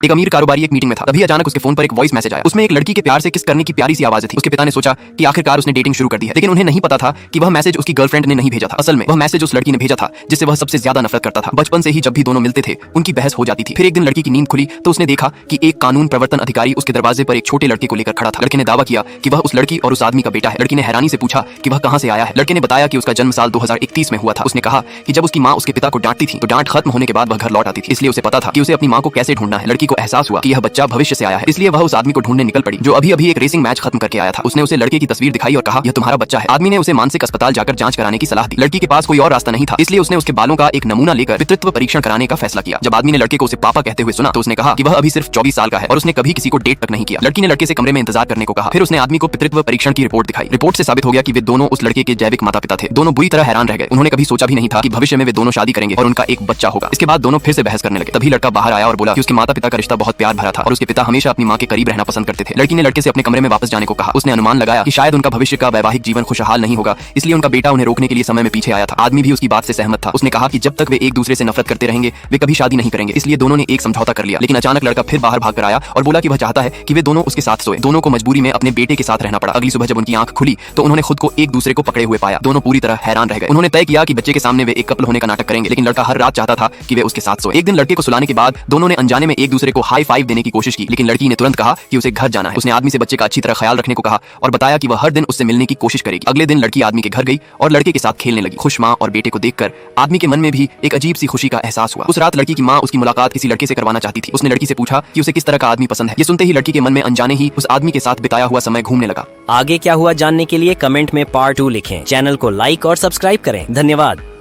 एक अमीर कारोबारी एक मीटिंग में था, तभी अचानक उसके फोन पर एक वॉइस मैसेज आया। उसमें एक लड़की के प्यार से किस करने की प्यारी सी आवाज थी। उसके पिता ने सोचा कि आखिरकार उसने डेटिंग शुरू कर दी है, लेकिन उन्हें नहीं पता था कि वह मैसेज उसकी गर्लफ्रेंड ने नहीं भेजा था। असल में वह मैसेज उस लड़की ने भेजा था जिससे वह सबसे ज्यादा नफरत करता था। बचपन से ही जब भी दोनों मिलते थे उनकी बहस हो जाती थी। फिर एक दिन लड़की की नींद खुली तो उसने देखा कि एक कानून प्रवर्तन अधिकारी उसके दरवाजे पर एक छोटे लड़के को लेकर खड़ा था। लड़के ने दावा किया कि वह उस लड़की और उस आदमी का बेटा है। लड़की ने हैरानी से पूछा कि वह कहां से आया है। लड़के ने बताया कि उसका जन्म साल 2031 में हुआ था। उसने कहा कि जब उसकी मां उसके पिता को डांटती थी तो डांट खत्म होने के बाद वह घर लौट आती थी, इसलिए उसे पता था कि उसे अपनी मां को कैसे ढूंढना है। लड़की को एहसास हुआ कि यह बच्चा भविष्य से आया है, इसलिए वह उस आदमी को ढूंढने निकल पड़ी जो अभी अभी एक रेसिंग मैच खत्म करके आया था। उसने उसे लड़के की तस्वीर दिखाई और कहा यह तुम्हारा बच्चा है। आदमी ने उसे मानसिक अस्पताल जाकर जांच कराने की सलाह दी। लड़की के पास कोई और रास्ता नहीं था, इसलिए उसने उसके बालों का एक नमूना लेकर पितृत्व परीक्षण कराने का फैसला किया। जब आदमी ने लड़के को उसे पापा कहते हुए सुना तो उसने कहा कि वह अभी सिर्फ 24 साल का है और उसने कभी किसी को डेट तक नहीं किया। लड़की ने लड़के से कमरे में इंतजार करने को कहा। फिर उसने आदमी को पितृत्व परीक्षण की रिपोर्ट दिखाई। रिपोर्ट से साबित हो गया कि वे दोनों उस लड़के के जैविक माता पिता थे। दोनों बुरी तरह हैरान रह गए। उन्होंने कभी सोचा भी नहीं था कि भविष्य में वे दोनों शादी करेंगे और उनका एक बच्चा होगा। इसके बाद दोनों फिर से बहस करने लगे। तभी लड़का बाहर आया और बोला कि उसके माता पिता का रिश्ता बहुत प्यार भरा था और उसके पिता हमेशा अपनी मां के करीब रहना पसंद करते थे। लड़की ने लड़के से अपने कमरे में वापस जाने को कहा। उसने अनुमान लगाया कि शायद उनका भविष्य का वैवाहिक जीवन खुशहाल नहीं होगा, इसलिए उनका बेटा उन्हें रोकने के लिए समय में पीछे आया था। आदमी भी उसकी बात से सहमत था। उसने कहा कि जब तक वे एक दूसरे से नफरत करते रहेंगे वे कभी शादी नहीं करेंगे, इसलिए दोनों ने एक समझौता कर लिया। लेकिन अचानक लड़का फिर बाहर भाग कर आया और बोला कि वह चाहता है कि वे दोनों उसके साथ सोए। दोनों को मजबूरी में अपने बेटे के साथ रहना पड़ा। अगली सुबह जब उनकी आंख खुली तो उन्होंने खुद को एक दूसरे को पकड़े हुए पाया। दोनों पूरी तरह हैरान रह गए। उन्होंने तय किया कि बच्चे के सामने वे एक कपल होने का नाटक करेंगे, लेकिन लड़का हर रात चाहता था कि वे उसके साथ सोए। एक दिन लड़के को सुलाने के बाद दोनों ने अनजाने में एक दूसरे को हाई फाइव देने की कोशिश की, लेकिन लड़की ने तुरंत कहा कि उसे घर जाना है। उसने आदमी से बच्चे का अच्छी तरह ख्याल रखने को कहा और बताया कि वह हर दिन उससे मिलने की कोशिश करेगी। अगले दिन लड़की आदमी के घर गई और लड़के के साथ खेलने लगी। खुश मां और बेटे को देखकर आदमी के मन में भी एक अजीब सी खुशी का एहसास हुआ। उस रात लड़की की मां उसकी मुलाकात किसी लड़के से करवाना चाहती थी। उसने लड़की से पूछा कि उसे किस तरह का आदमी पसंद है। ये सुनते ही लड़की के मन में अनजाने ही उस आदमी के साथ बिताया हुआ समय घूमने लगा। आगे क्या हुआ जानने के लिए कमेंट में पार्ट 2 लिखें। चैनल को लाइक और सब्सक्राइब करें। धन्यवाद।